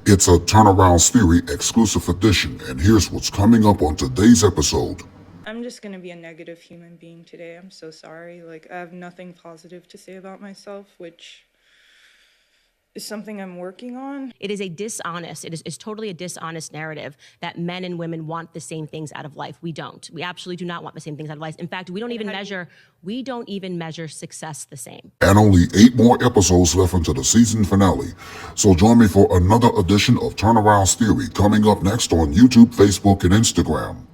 It's a Turnaround Theory exclusive edition, and here's what's coming up on today's episode. I'm just gonna be a negative human being today. I'm so sorry. Like, I have nothing positive to say about myself, which is something I'm working on. It is it's totally a dishonest narrative that men and women want the same things out of life. We don't. We absolutely do not want the same things out of life. In fact, we don't even measure success the same. And only 8 more episodes left until the season finale. So join me for another edition of Turnaround Theory coming up next on YouTube, Facebook, and Instagram.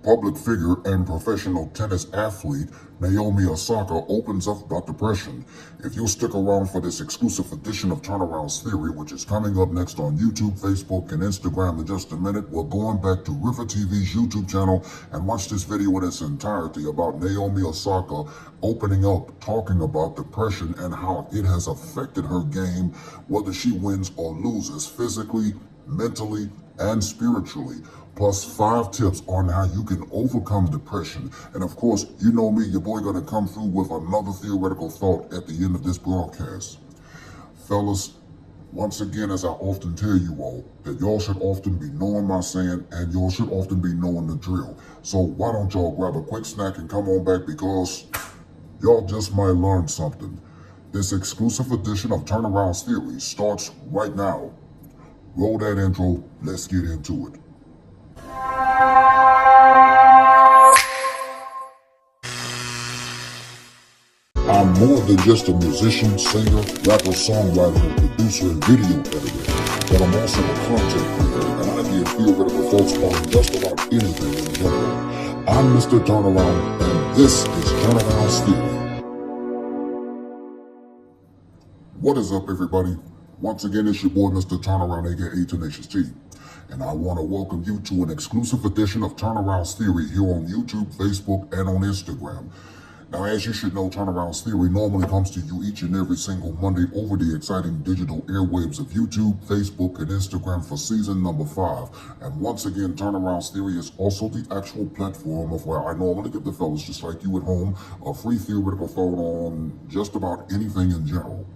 Public figure and professional tennis athlete Naomi Osaka opens up about depression. If you'll stick around for this exclusive edition of Turnaround's Theory, which is coming up next on YouTube, Facebook, and Instagram in just a minute, we're going back to Rivah TV's YouTube channel and watch this video in its entirety about Naomi Osaka opening up, talking about depression and how it has affected her game, whether she wins or loses physically, mentally, and spiritually. Plus 5 tips on how you can overcome depression. And of course, you know me, your boy gonna come through with another theoretical thought at the end of this broadcast. Fellas, once again, as I often tell you all, that y'all should often be knowing my saying and y'all should often be knowing the drill. So why don't y'all grab a quick snack and come on back, because y'all just might learn something. This exclusive edition of Turnaround Theory starts right now. Roll that intro, let's get into it. I'm more than just a musician, singer, rapper, songwriter, producer, and video editor, but I'm also a content creator, and I give theoretical thoughts on just about anything in general. I'm Mr. Turnaround, and this is Turnaround's Theory. What is up, everybody? Once again, it's your boy, Mr. Turnaround, aka Tenacious T, and I want to welcome you to an exclusive edition of Turnaround's Theory here on YouTube, Facebook, and on Instagram. Now, as you should know, Turnaround's Theory normally comes to you each and every single Monday over the exciting digital airwaves of YouTube, Facebook, and Instagram for season number 5. And once again, Turnaround's Theory is also the actual platform of where I normally give the fellas, just like you at home, a free theoretical thought on just about anything in general.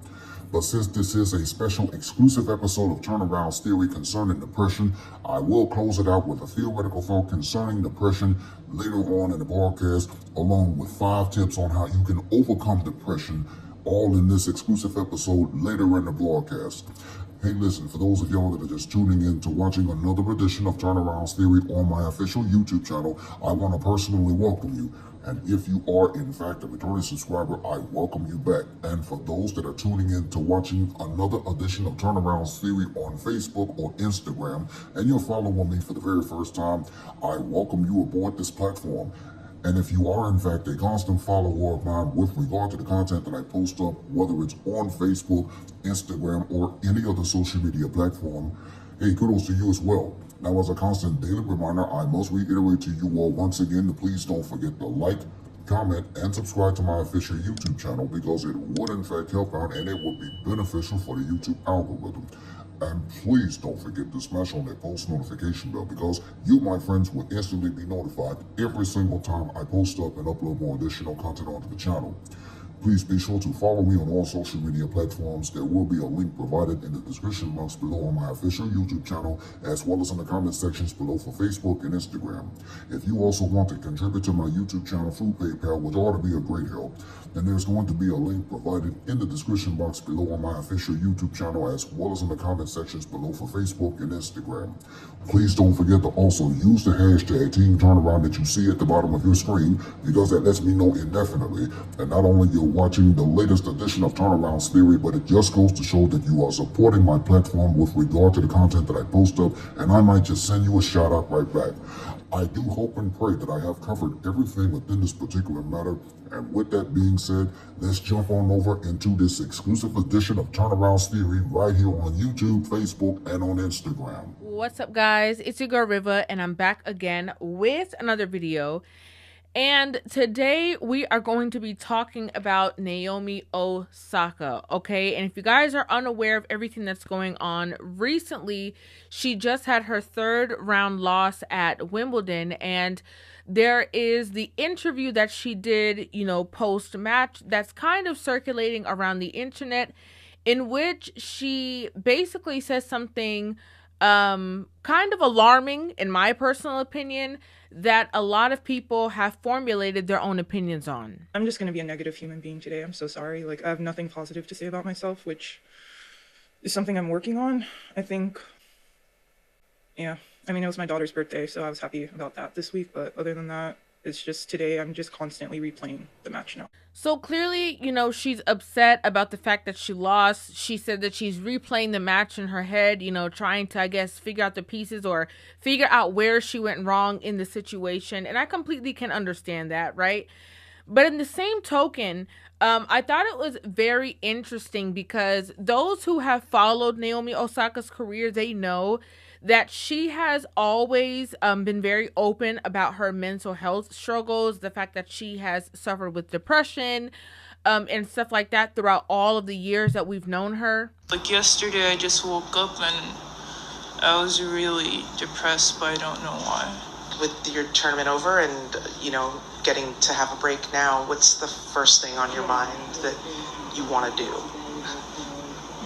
But since this is a special exclusive episode of Turnaround's Theory concerning depression, I will close it out with a theoretical thought concerning depression later on in the broadcast, along with 5 tips on how you can overcome depression, all in this exclusive episode later in the broadcast. Hey, listen, for those of y'all that are just tuning in to watching another edition of Turnaround's Theory on my official YouTube channel, I want to personally welcome you. And if you are, in fact, a returning subscriber, I welcome you back. And for those that are tuning in to watching another edition of Turnaround's Theory on Facebook or Instagram, and you're following me for the very first time, I welcome you aboard this platform. And if you are, in fact, a constant follower of mine with regard to the content that I post up, whether it's on Facebook, Instagram, or any other social media platform, hey, kudos to you as well. Now, as a constant daily reminder, I must reiterate to you all once again to please don't forget to like, comment, and subscribe to my official YouTube channel, because it would in fact help out and it would be beneficial for the YouTube algorithm. And please don't forget to smash on that post notification bell, because you, my friends, will instantly be notified every single time I post up and upload more additional content onto the channel. Please be sure to follow me on all social media platforms. There will be a link provided in the description box below on my official YouTube channel, as well as in the comment sections below for Facebook and Instagram. If you also want to contribute to my YouTube channel through PayPal, which ought to be a great help, then there's going to be a link provided in the description box below on my official YouTube channel, as well as in the comment sections below for Facebook and Instagram. Please don't forget to also use the hashtag TeamTurnaround that you see at the bottom of your screen, because that lets me know indefinitely that not only you're watching the latest edition of Turnaround's Theory, but it just goes to show that you are supporting my platform with regard to the content that I post up, and I might just send you a shout out right back. I do hope and pray that I have covered everything within this particular matter. And with that being said, let's jump on over into this exclusive edition of Turnaround's Theory right here on YouTube, Facebook, and on Instagram. What's up, guys? It's your girl Rivah, and I'm back again with another video. And today we are going to be talking about Naomi Osaka, okay? And if you guys are unaware of everything that's going on, recently she just had her 3rd round loss at Wimbledon, and there is the interview that she did, post-match that's kind of circulating around the internet. in which she basically says something kind of alarming, in my personal opinion, that a lot of people have formulated their own opinions on. I'm just gonna be a negative human being today. I'm so sorry. Like, I have nothing positive to say about myself, which is something I'm working on. I think, yeah. I mean, it was my daughter's birthday, so I was happy about that this week. But other than that, it's just today I'm just constantly replaying the match now. So clearly, you know, she's upset about the fact that she lost. She said that she's replaying the match in her head, you know, trying to, I guess, figure out the pieces or figure out where she went wrong in the situation. And I completely can understand that, right? But in the same token, I thought it was very interesting because those who have followed Naomi Osaka's career, they know that she has always been very open about her mental health struggles, the fact that she has suffered with depression and stuff like that throughout all of the years that we've known her. Like yesterday, I just woke up and I was really depressed, but I don't know why. With your tournament over and, you know, getting to have a break now, what's the first thing on your mind that you want to do?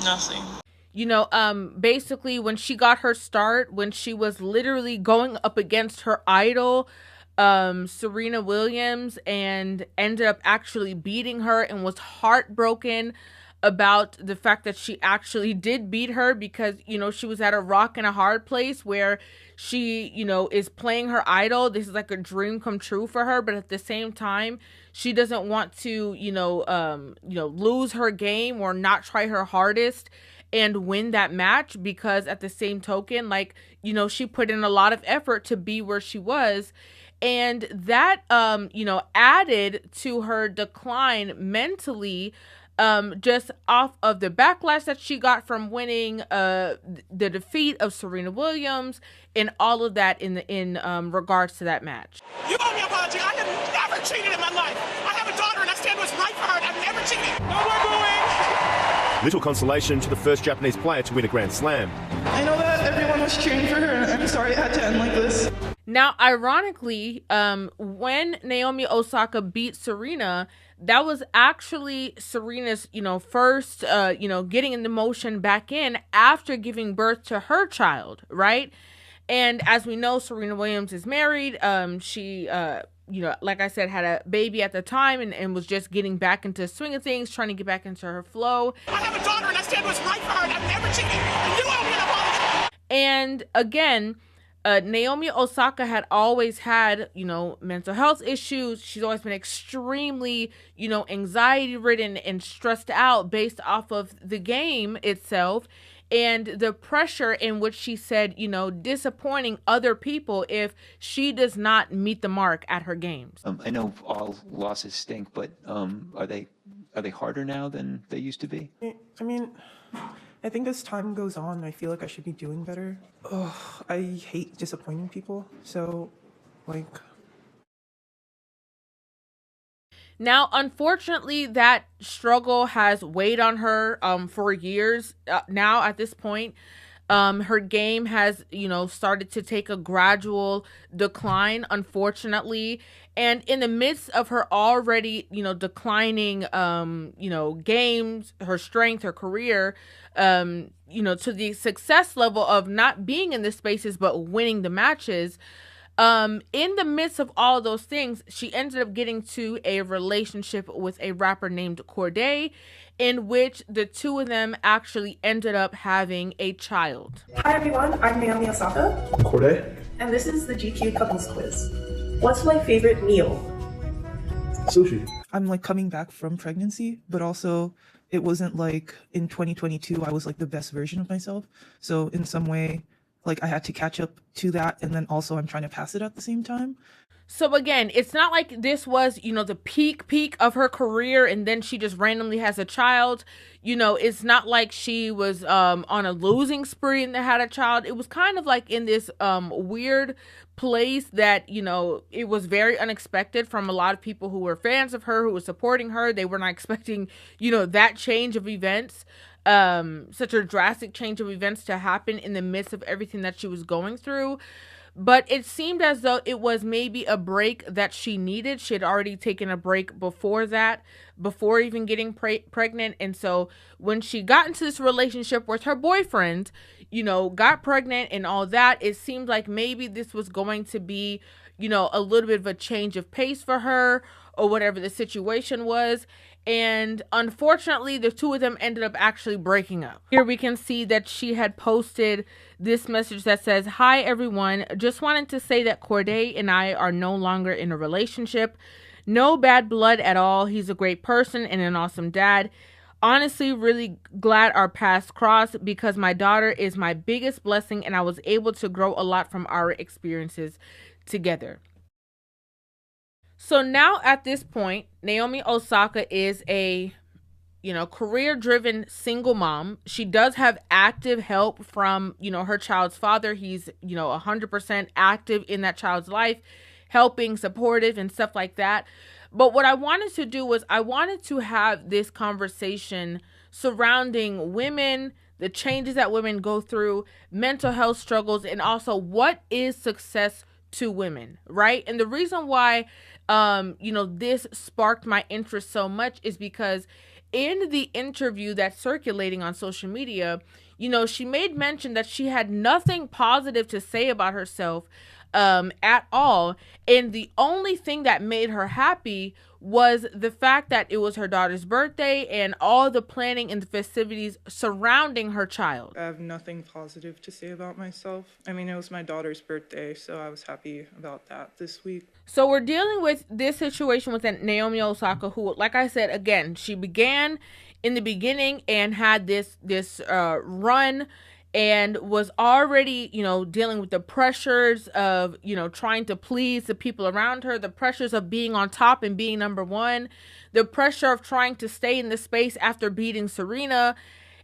Nothing. You know, basically when she got her start, when she was literally going up against her idol, Serena Williams, and ended up actually beating her and was heartbroken about the fact that she actually did beat her because, you know, she was at a rock and a hard place where she, you know, is playing her idol. This is like a dream come true for her, but at the same time, she doesn't want to, lose her game or not try her hardest and win that match because at the same token, like, you know, she put in a lot of effort to be where she was. And that, added to her decline mentally, just off of the backlash that she got from winning the defeat of Serena Williams and all of that in regards to that match. You owe me an apology. I have never cheated in my life. I have a daughter and I stand what's right for her. I've never cheated. No more booing. Little consolation to the first Japanese player to win a Grand Slam. I know that everyone was cheering for her, and I'm sorry it had to end like this. Now, ironically, when Naomi Osaka beat Serena, that was actually Serena's, first, getting in the motion back in after giving birth to her child, right? And as we know, Serena Williams is married. She, like I said, had a baby at the time and was just getting back into the swing of things, trying to get back into her flow. I have a daughter and I stand what's right for her and I've never cheated. And you owe me an apology. And again, Naomi Osaka had always had, mental health issues. She's always been extremely, anxiety ridden and stressed out based off of the game itself. And the pressure in which she said, disappointing other people if she does not meet the mark at her games. I know all losses stink, but are they harder now than they used to be? I mean, I think as time goes on, I feel like I should be doing better. I hate disappointing people, so, Now, unfortunately, that struggle has weighed on her for years now at this point. Her game has, started to take a gradual decline, unfortunately. And in the midst of her already, declining, games, her strength, her career, to the success level of not being in the spaces but winning the matches, in the midst of all of those things, she ended up getting to a relationship with a rapper named Corday, in which the two of them actually ended up having a child. Hi everyone, I'm Naomi Osaka. Corday. And this is the GQ Couples Quiz. What's my favorite meal? Sushi. I'm coming back from pregnancy, but also it wasn't like in 2022 I was the best version of myself. So in some way, I had to catch up to that, and then also I'm trying to pass it at the same time. So again, it's not like this was, the peak of her career and then she just randomly has a child. It's not like she was on a losing spree and had a child. It was kind of in this weird place that, it was very unexpected from a lot of people who were fans of her, who were supporting her. They were not expecting, that change of events. Such a drastic change of events to happen in the midst of everything that she was going through. but it seemed as though it was maybe a break that she needed. She had already taken a break before that, before even getting pregnant. And so when she got into this relationship with her boyfriend, you know, got pregnant and all that, it seemed like maybe this was going to be, you know, a little bit of a change of pace for her or whatever the situation was. And unfortunately, the two of them ended up actually breaking up. Here we can see that she had posted this message that says, "Hi everyone, just wanted to say that Corday and I are no longer in a relationship. No bad blood at all. He's a great person and an awesome dad. Honestly, really glad our paths crossed because my daughter is my biggest blessing and I was able to grow a lot from our experiences together." So now at this point, Naomi Osaka is a, you know, career-driven single mom. She does have active help from, you know, her child's father. He's, you know, 100% active in that child's life, helping, supportive, and stuff like that. But what I wanted to do was I wanted to have this conversation surrounding women, the changes that women go through, mental health struggles, and also what is success to women, right? And the reason why you know, this sparked my interest so much is because in the interview that's circulating on social media, you know, she made mention that she had nothing positive to say about herself at all. And the only thing that made her happy was the fact that it was her daughter's birthday and all the planning and the festivities surrounding her child. I have nothing positive to say about myself. I mean, it was my daughter's birthday, so I was happy about that this week. So we're dealing with this situation with Naomi Osaka, who, like I said, again, she began in the beginning and had this run and was already, you know, dealing with the pressures of, you know, trying to please the people around her, the pressures of being on top and being number one, the pressure of trying to stay in the space after beating Serena,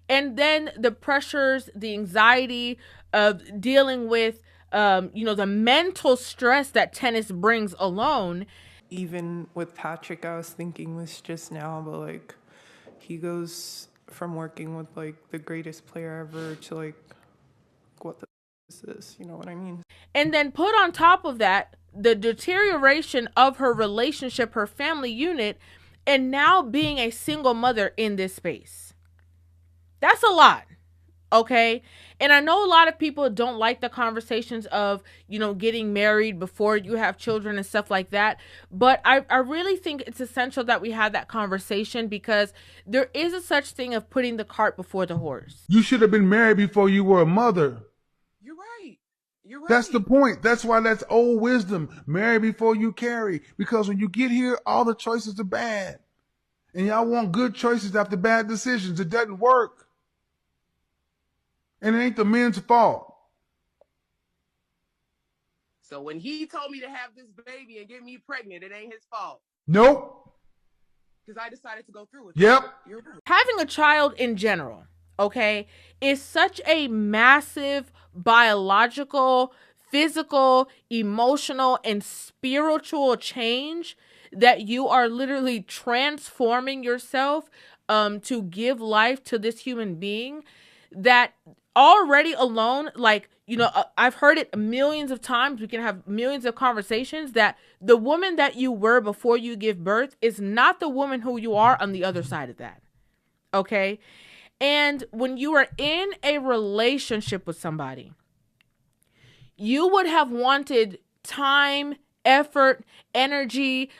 and then the pressures, the anxiety of dealing with, you know, the mental stress that tennis brings alone. Even with Patrick, I was thinking this just now, but like, he goes from working with like the greatest player ever to like, what the is this? You know what I mean? And then put on top of that the deterioration of her relationship, her family unit, and now being a single mother in this space. That's a lot. Okay. And I know a lot of people don't like the conversations of, you know, getting married before you have children and stuff like that. But I really think it's essential that we have that conversation because there is a such thing of putting the cart before the horse. You should have been married before you were a mother. You're right. You're right. That's the point. That's why that's old wisdom. Marry before you carry. Because when you get here, all the choices are bad. And y'all want good choices after bad decisions. It doesn't work. And it ain't the men's fault. So when he told me to have this baby and get me pregnant, it ain't his fault. Nope. Because I decided to go through with Yep. it. You're right. Having a child in general, okay, is such a massive biological, physical, emotional, and spiritual change that you are literally transforming yourself to give life to this human being that already alone, like, you know, I've heard it millions of times. We can have millions of conversations that the woman that you were before you give birth is not the woman who you are on the other side of that. Okay. And when you are in a relationship with somebody, you would have wanted time, effort, energy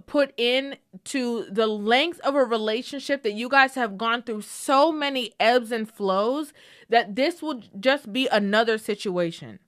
put in to the length of a relationship that you guys have gone through so many ebbs and flows that this would just be another situation.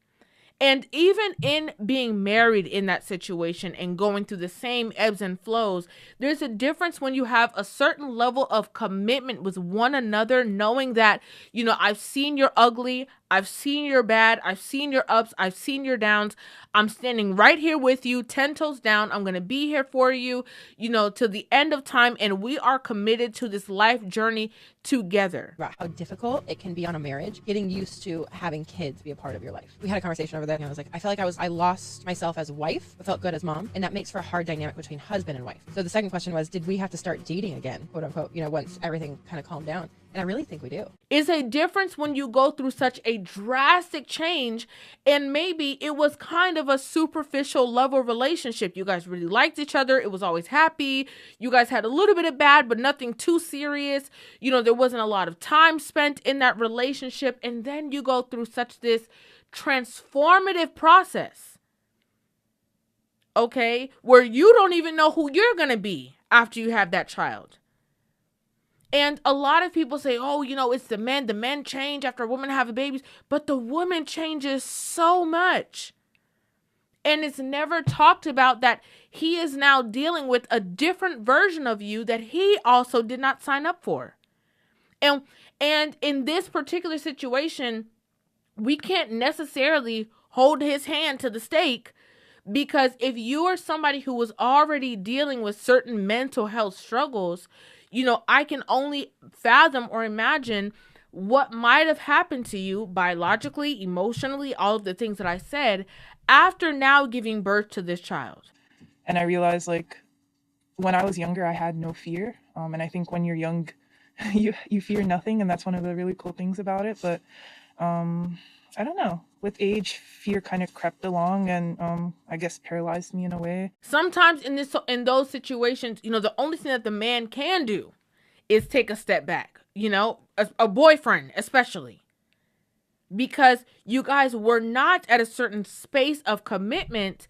And even in being married in that situation and going through the same ebbs and flows, there's a difference when you have a certain level of commitment with one another, knowing that, you know, I've seen your ugly, I've seen your bad, I've seen your ups, I've seen your downs. I'm standing right here with you, 10 toes down. I'm going to be here for you, you know, to the end of time. And we are committed to this life journey together. About how difficult it can be on a marriage, getting used to having kids be a part of your life. We had a conversation over that, and I was like, I felt like I lost myself as wife, but felt good as mom, and that makes for a hard dynamic between husband and wife. So the second question was, did we have to start dating again, quote unquote, you know, once everything kind of calmed down? And I really think we do. It's a difference when you go through such a drastic change, and maybe it was kind of a superficial level relationship. You guys really liked each other. It was always happy. You guys had a little bit of bad, but nothing too serious. You know, there wasn't a lot of time spent in that relationship. And then you go through such this transformative process, okay, where you don't even know who you're going to be after you have that child. And a lot of people say, oh, you know, it's the men. The men change after women have babies. But the woman changes so much. And it's never talked about that he is now dealing with a different version of you that he also did not sign up for. And in this particular situation, we can't necessarily hold his hand to the stake, because if you are somebody who was already dealing with certain mental health struggles, you know, I can only fathom or imagine what might have happened to you biologically, emotionally, all of the things that I said after now giving birth to this child. And I realized, like, when I was younger, I had no fear. And I think when you're young, you fear nothing. And that's one of the really cool things about it. But I don't know. With age, fear kind of crept along and I guess paralyzed me in a way. Sometimes in those situations, you know, the only thing that the man can do is take a step back, you know, a boyfriend especially, because you guys were not at a certain space of commitment.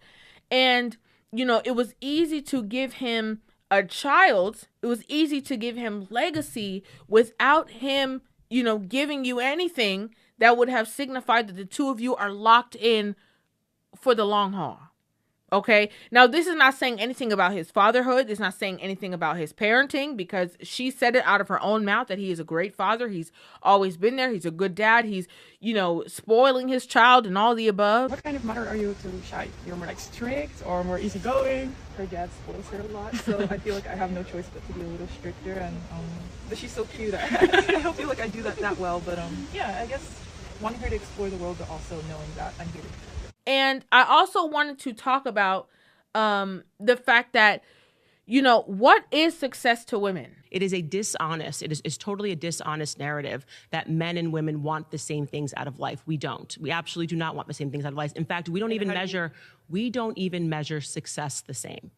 And, you know, it was easy to give him a child. It was easy to give him legacy without him, you know, giving you anything that would have signified that the two of you are locked in for the long haul. Okay. Now, this is not saying anything about his fatherhood. It's not saying anything about his parenting, because she said it out of her own mouth that he is a great father. He's always been there. He's a good dad. He's, you know, spoiling his child and all the above. What kind of mother are you to Shai? You're more like strict or more easygoing? Her dad spoils her a lot, so I feel like I have no choice but to be a little stricter. And but she's so cute. I don't feel like I do that well. But yeah, I guess wanting her to explore the world, but also knowing that I'm here to protect her. And I also wanted to talk about the fact that, you know, what is success to women? It is totally a dishonest narrative that men and women want the same things out of life. We don't. We absolutely do not want the same things out of life. In fact, we don't even measure success the same.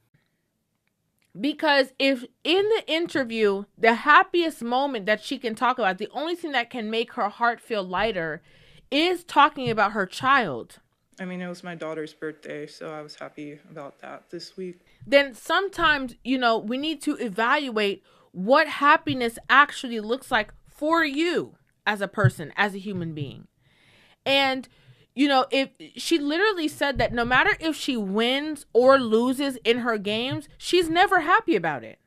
Because if in the interview, the happiest moment that she can talk about, the only thing that can make her heart feel lighter is talking about her child. I mean, it was my daughter's birthday, so I was happy about that this week. Then sometimes, you know, we need to evaluate what happiness actually looks like for you as a person, as a human being. And, you know, if she literally said that no matter if she wins or loses in her games, she's never happy about it.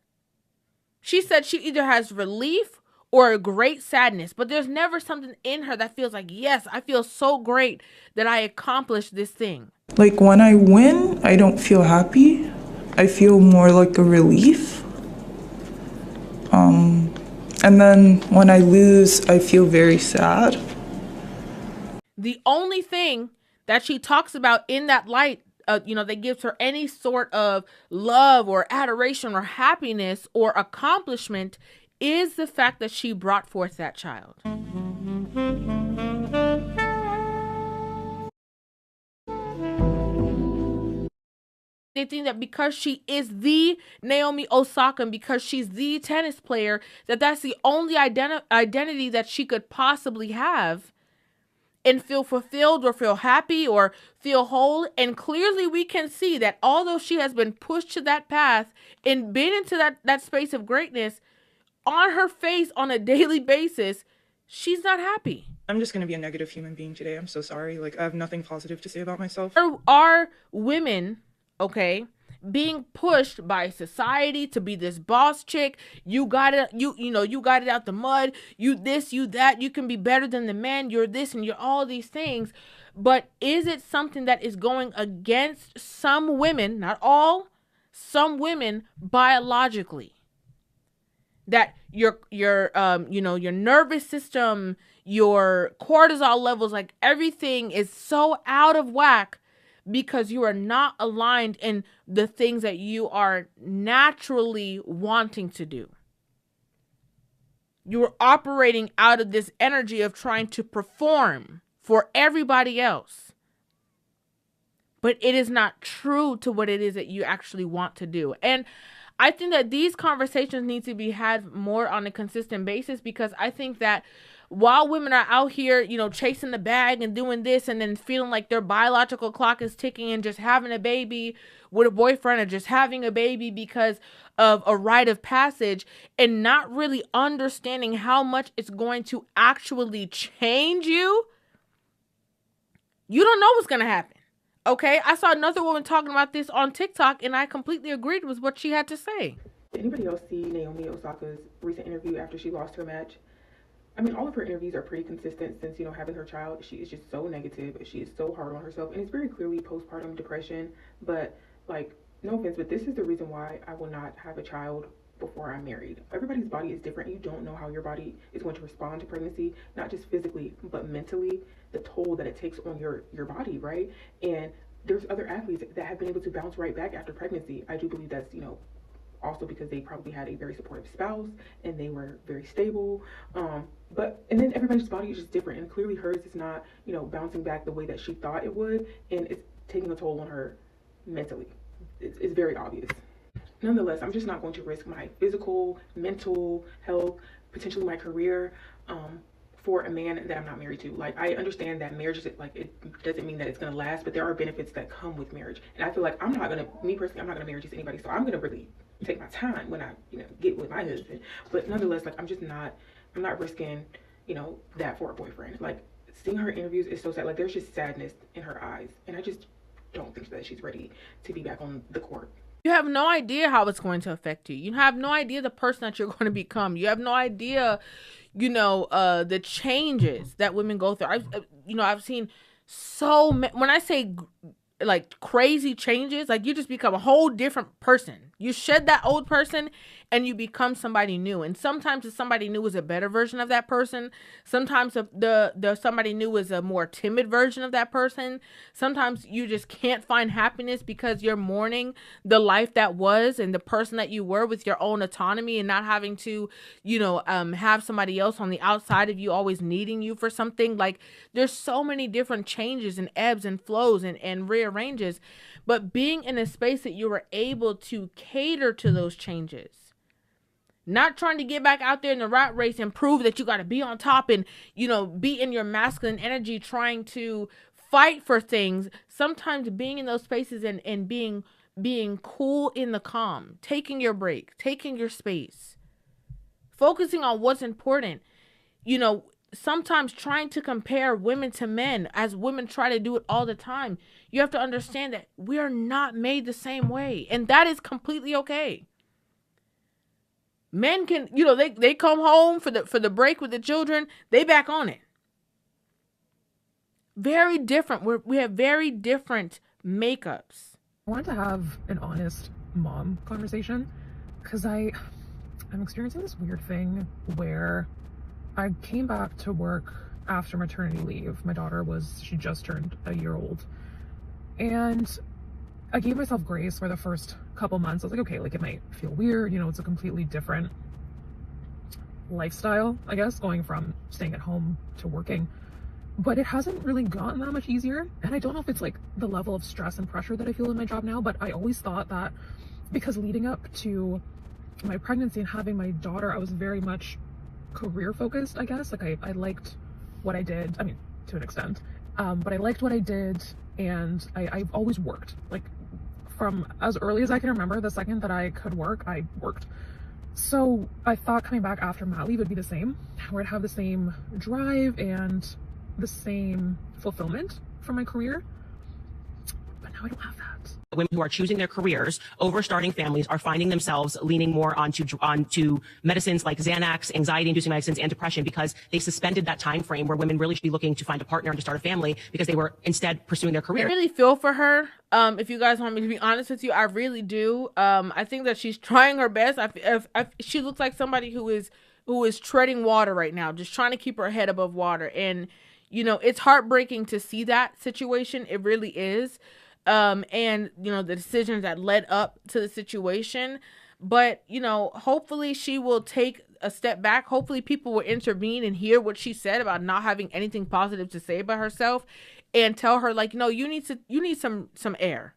She said she either has relief or a great sadness, but there's never something in her that feels like, yes, I feel so great that I accomplished this thing. Like when I win, I don't feel happy. I feel more like a relief. And then when I lose, I feel very sad. The only thing that she talks about in that light, you know, that gives her any sort of love or adoration or happiness or accomplishment is the fact that she brought forth that child. They think that because she is the Naomi Osaka and because she's the tennis player, that that's the only identity that she could possibly have and feel fulfilled or feel happy or feel whole. And clearly we can see that although she has been pushed to that path and been into that space of greatness, on her face on a daily basis, she's not happy. I'm just going to be a negative human being today. I'm so sorry. Like, I have nothing positive to say about myself. Are women, okay, being pushed by society to be this boss chick? You got it, you know, you got it out the mud. You this, you that. You can be better than the man. You're this and you're all these things. But is it something that is going against some women, not all, some women biologically? That your you know, your nervous system, your cortisol levels, like everything is so out of whack because you are not aligned in the things that you are naturally wanting to do. You're operating out of this energy of trying to perform for everybody else. But it is not true to what it is that you actually want to do. And I think that these conversations need to be had more on a consistent basis, because I think that while women are out here, you know, chasing the bag and doing this and then feeling like their biological clock is ticking and just having a baby with a boyfriend or just having a baby because of a rite of passage and not really understanding how much it's going to actually change you, you don't know what's going to happen. Okay, I saw another woman talking about this on TikTok, and I completely agreed with what she had to say. Did anybody else see Naomi Osaka's recent interview after she lost her match? I mean, all of her interviews are pretty consistent since, you know, having her child. She is just so negative. She is so hard on herself, and it's very clearly postpartum depression. But, like, no offense, but this is the reason why I will not have a child before I'm married. Everybody's body is different. You don't know how your body is going to respond to pregnancy, not just physically, but mentally, the toll that it takes on your body, right? And there's other athletes that have been able to bounce right back after pregnancy. I do believe that's, you know, also because they probably had a very supportive spouse and they were very stable. And then everybody's body is just different, and clearly hers is not, you know, bouncing back the way that she thought it would, and it's taking a toll on her mentally. It's very obvious. Nonetheless, I'm just not going to risk my physical, mental health, potentially my career, for a man that I'm not married to. Like, I understand that marriage is, like, it doesn't mean that it's going to last, but there are benefits that come with marriage. And I feel like me personally, I'm not going to marry just anybody. So I'm going to really take my time when I, you know, get with my husband. But nonetheless, like, I'm not risking, you know, that for a boyfriend. Like, seeing her interviews is so sad. Like, there's just sadness in her eyes. And I just don't think that she's ready to be back on the court. You have no idea how it's going to affect you. You have no idea the person that you're going to become. You have no idea, you know, the changes that women go through. I've seen so many, when I say like crazy changes, like you just become a whole different person. You shed that old person and you become somebody new. And sometimes the somebody new is a better version of that person. Sometimes the somebody new is a more timid version of that person. Sometimes you just can't find happiness because you're mourning the life that was and the person that you were with your own autonomy and not having to, you know, have somebody else on the outside of you always needing you for something. Like, there's so many different changes and ebbs and flows and rearranges. But being in a space that you were able to cater to those changes, not trying to get back out there in the rat race and prove that you got to be on top and, you know, be in your masculine energy trying to fight for things. Sometimes being in those spaces and being cool in the calm, taking your break, taking your space, focusing on what's important, you know, sometimes trying to compare women to men as women try to do it all the time. You have to understand that we are not made the same way, and that is completely okay. Men can, you know, they come home for the break with the children, they back on it. Very different. We have very different makeups. I wanted to have an honest mom conversation because I'm experiencing this weird thing where I came back to work after maternity leave. My daughter she just turned a year old. And I gave myself grace for the first couple months. I was like, okay, like it might feel weird, you know, it's a completely different lifestyle, I guess, going from staying at home to working. But it hasn't really gotten that much easier. And I don't know if it's like the level of stress and pressure that I feel in my job now, but I always thought that because leading up to my pregnancy and having my daughter, I was very much career focused, I guess. Like I liked what I did, I mean, to an extent, but I liked what I did, and I've always worked. Like, from as early as I can remember, the second that I could work, I worked. So I thought coming back after mat leave would be the same, where I'd have the same drive and the same fulfillment from my career, but now I don't have that. Women who are choosing their careers over starting families are finding themselves leaning more onto medicines like Xanax, anxiety-inducing medicines, and depression, because they suspended that time frame where women really should be looking to find a partner and to start a family because they were instead pursuing their career. I really feel for her. If you guys want me to be honest with you, I really do. I think that she's trying her best. She looks like somebody who is treading water right now, just trying to keep her head above water. And, you know, it's heartbreaking to see that situation. It really is. And, you know, the decisions that led up to the situation. But, you know, hopefully she will take a step back. Hopefully people will intervene and hear what she said about not having anything positive to say about herself and tell her, like, no, you need some air.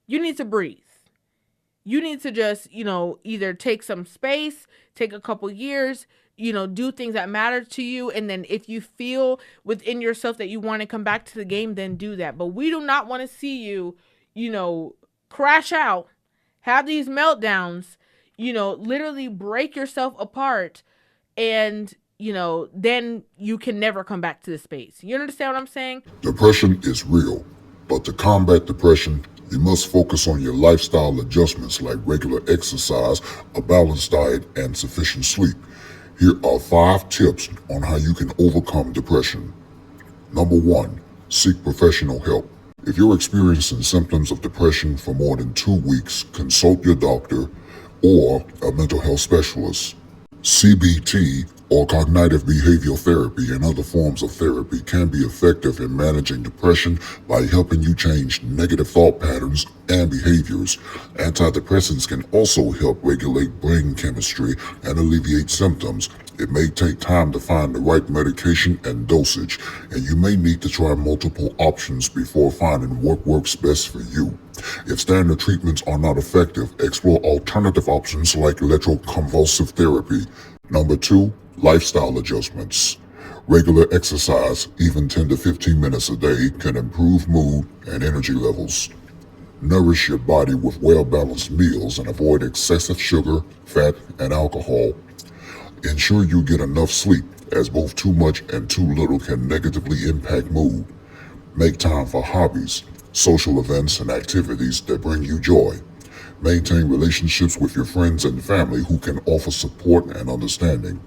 You need to breathe. You need to just, either take some space, take a couple years, do things that matter to you. And then if you feel within yourself that you want to come back to the game, then do that. But we do not want to see you, crash out, have these meltdowns, literally break yourself apart. And, then you can never come back to the space. You understand what I'm saying? Depression is real, but to combat depression, you must focus on your lifestyle adjustments like regular exercise, a balanced diet, and sufficient sleep. Here are 5 tips on how you can overcome depression. Number 1, seek professional help. If you're experiencing symptoms of depression for more than 2 weeks, consult your doctor or a mental health specialist. CBT, or cognitive behavioral therapy, and other forms of therapy can be effective in managing depression by helping you change negative thought patterns and behaviors. Antidepressants can also help regulate brain chemistry and alleviate symptoms. It may take time to find the right medication and dosage, and you may need to try multiple options before finding what works best for you. If standard treatments are not effective, explore alternative options like electroconvulsive therapy. Number 2, lifestyle adjustments. Regular exercise, even 10 to 15 minutes a day, can improve mood and energy levels. Nourish your body with well-balanced meals and avoid excessive sugar, fat, and alcohol. Ensure you get enough sleep, as both too much and too little can negatively impact mood. Make time for hobbies, social events, and activities that bring you joy. Maintain relationships with your friends and family who can offer support and understanding.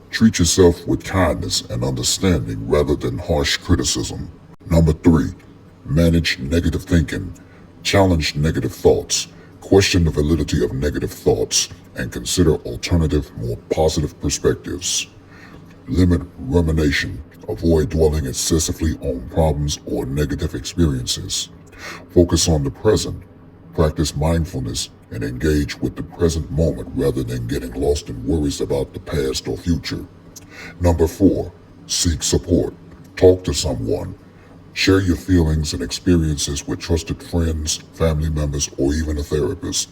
Treat yourself with kindness and understanding rather than harsh criticism. Number 3, manage negative thinking. Challenge negative thoughts. Question the validity of negative thoughts and consider alternative, more positive perspectives. Limit rumination. Avoid dwelling excessively on problems or negative experiences. Focus on the present. Practice mindfulness and engage with the present moment rather than getting lost in worries about the past or future. Number 4, seek support. Talk to someone. Share your feelings and experiences with trusted friends, family members, or even a therapist.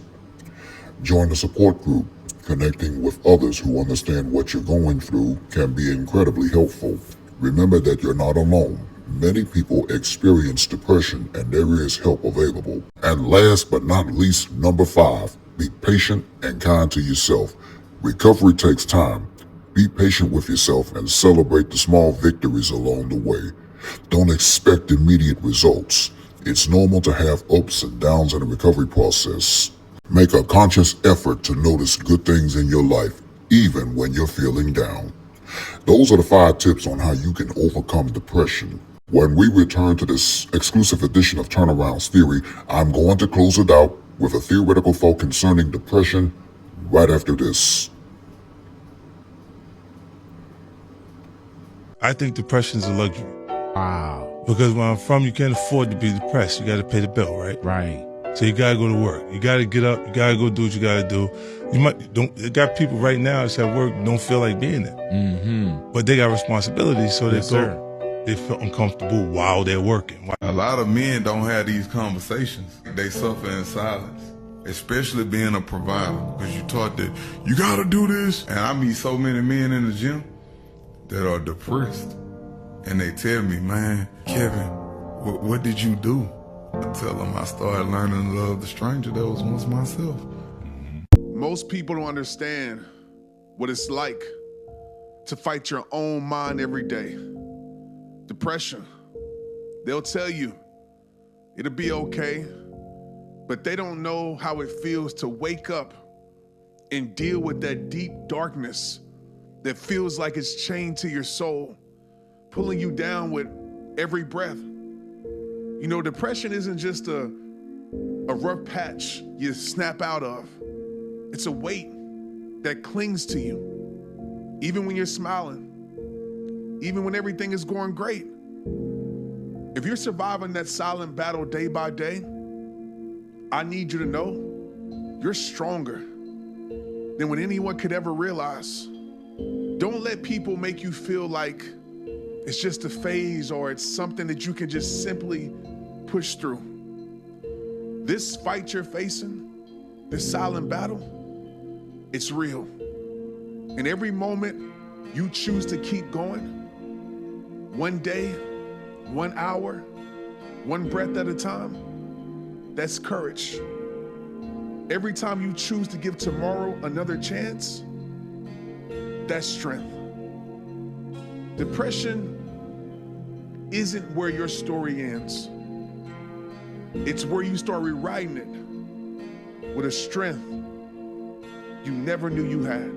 Join a support group. Connecting with others who understand what you're going through can be incredibly helpful. Remember that you're not alone. Many people experience depression and there is help available. And last but not least, number 5, be patient and kind to yourself. Recovery takes time. Be patient with yourself and celebrate the small victories along the way. Don't expect immediate results. It's normal to have ups and downs in the recovery process. Make a conscious effort to notice good things in your life, even when you're feeling down. Those are the 5 tips on how you can overcome depression. When we return to this exclusive edition of Turneround's Theory, I'm going to close it out with a theoretical thought concerning depression right after this. I think depression is a luxury. Wow. Because where I'm from, you can't afford to be depressed. You got to pay the bill, right? Right. So you got to go to work. You got to get up. You got to go do what you got to do. You got people right now that's at work don't feel like being there. Mm-hmm. But they got responsibilities, so they feel uncomfortable while they're working. A lot of men don't have these conversations. They suffer in silence, especially being a provider, because you taught that you got to do this. And I meet so many men in the gym that are depressed. And they tell me, man, Kevin, what did you do? I tell them I started learning to love the stranger that was once myself. Most people don't understand what it's like to fight your own mind every day. Depression. They'll tell you it'll be okay, but they don't know how it feels to wake up and deal with that deep darkness that feels like it's chained to your soul, pulling you down with every breath. You know, depression isn't just a rough patch you snap out of. It's a weight that clings to you, even when you're smiling, even when everything is going great. If you're surviving that silent battle day by day, I need you to know you're stronger than what anyone could ever realize. Don't let people make you feel like it's just a phase or it's something that you can just simply push through. This fight you're facing, this silent battle, it's real. And every moment you choose to keep going, one day, 1 hour, one breath at a time, that's courage. Every time you choose to give tomorrow another chance, that's strength. Depression isn't where your story ends. It's where you start rewriting it with a strength you never knew you had.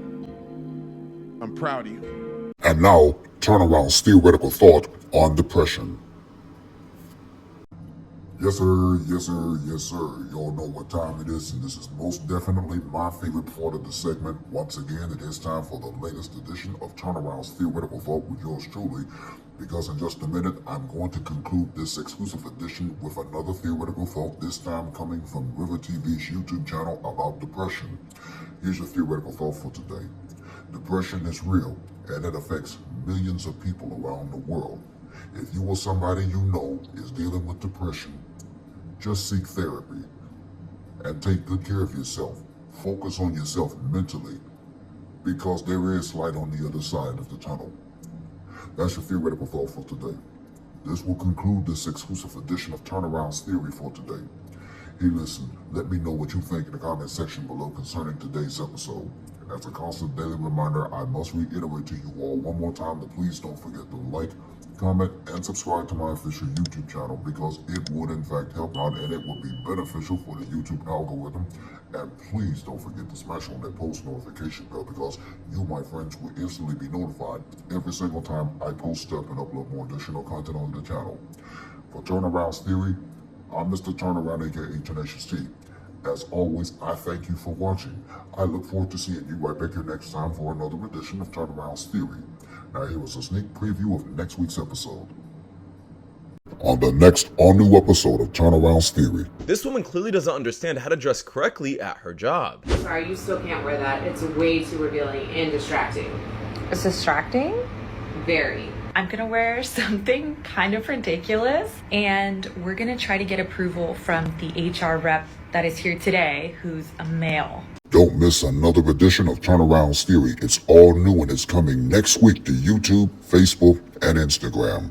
I'm proud of you. And now, Turnaround's theoretical thought on depression. Yes sir, yes sir, yes sir. Y'all know what time it is, and this is most definitely my favorite part of the segment. Once again, it is time for the latest edition of Turnaround's theoretical thought with yours truly, because in just a minute, I'm going to conclude this exclusive edition with another theoretical thought, this time coming from Rivah TV's YouTube channel about depression. Here's your theoretical thought for today. Depression is real, and it affects millions of people around the world. If you or somebody you know is dealing with depression, just seek therapy and take good care of yourself. Focus on yourself mentally, because there is light on the other side of the tunnel. That's your theoretical thought for today. This will conclude this exclusive edition of Turnaround's Theory for today. Hey listen, let me know what you think in the comment section below concerning today's episode. As a constant daily reminder, I must reiterate to you all one more time that please don't forget to like, comment, and subscribe to my official YouTube channel, because it would in fact help out and it would be beneficial for the YouTube algorithm. And please don't forget to smash on that post notification bell, because you, my friends, will instantly be notified every single time I post up and upload more additional content on the channel. For Turnaround's Theory, I'm Mr. Turnaround, aka Tenacious T. As always, I thank you for watching. I look forward to seeing you right back here next time for another edition of Turnaround's Theory. Now here was a sneak preview of next week's episode. On the next all-new episode of Turnaround's Theory. This woman clearly doesn't understand how to dress correctly at her job. Sorry, you still can't wear that. It's way too revealing and distracting. It's distracting? Very. I'm gonna wear something kind of ridiculous, and we're gonna try to get approval from the HR rep that is here today, who's a male. Don't miss another edition of Turnaround's Theory. It's all new and it's coming next week to YouTube, Facebook, and Instagram.